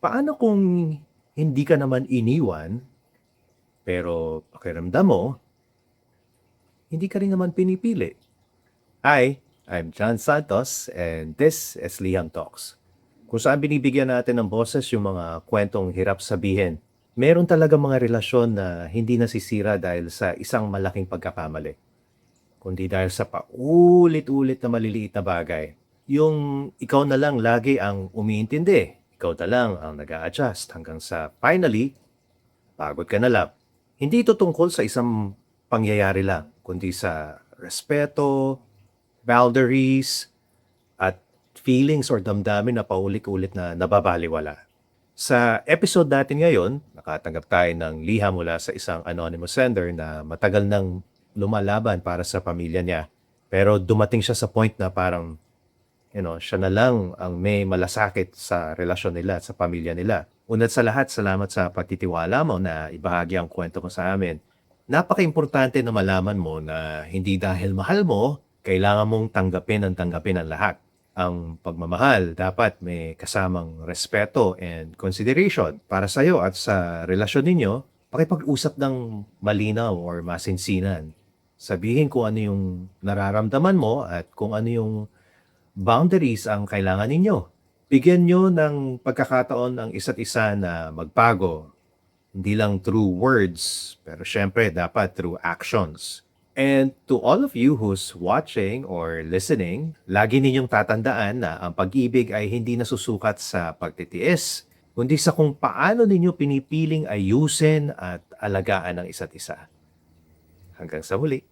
Paano kung hindi ka naman iniwan, pero pakiramdam mo, hindi ka rin naman pinipili? Hi, I'm John Santos and this is Liam Talks. Kung saan binibigyan natin ng boses yung mga kwentong hirap sabihin. Meron talaga mga relasyon na hindi nasisira dahil sa isang malaking pagkakamali, kundi dahil sa paulit-ulit na maliliit na bagay. Yung ikaw na lang lagi ang umiintindi, ikaw na lang ang nag-a-adjust hanggang sa finally, pagod ka na lang. Hindi ito tungkol sa isang pangyayari lang, kundi sa respeto, boundaries, at feelings or damdamin na paulit-ulit na nababaliwala. Sa episode natin ngayon, nakatanggap tayo ng liham mula sa isang anonymous sender na matagal nang lumalaban para sa pamilya niya. Pero dumating siya sa point na parang, siya na lang ang may malasakit sa relasyon nila at sa pamilya nila. Unat sa lahat, salamat sa pagtitiwala mo na ibahagi ang kwento mo sa amin. Napaka-importante na malaman mo na hindi dahil mahal mo, kailangan mong tanggapin ang lahat. Ang pagmamahal dapat may kasamang respeto and consideration para sa iyo at sa relasyon ninyo. Pakipag-usap ng malinaw or masinsinan. Sabihin kung ano yung nararamdaman mo at kung ano yung boundaries ang kailangan ninyo. Bigyan nyo ng pagkakataon ang isa't isa na magbago. Hindi lang through words, pero syempre dapat through actions. And to all of you who's watching or listening, lagi ninyong tatandaan na ang pag-ibig ay hindi nasusukat sa pagtitiis, kundi sa kung paano ninyo pinipiling ayusin at alagaan ang isa't isa. Hanggang sa muli.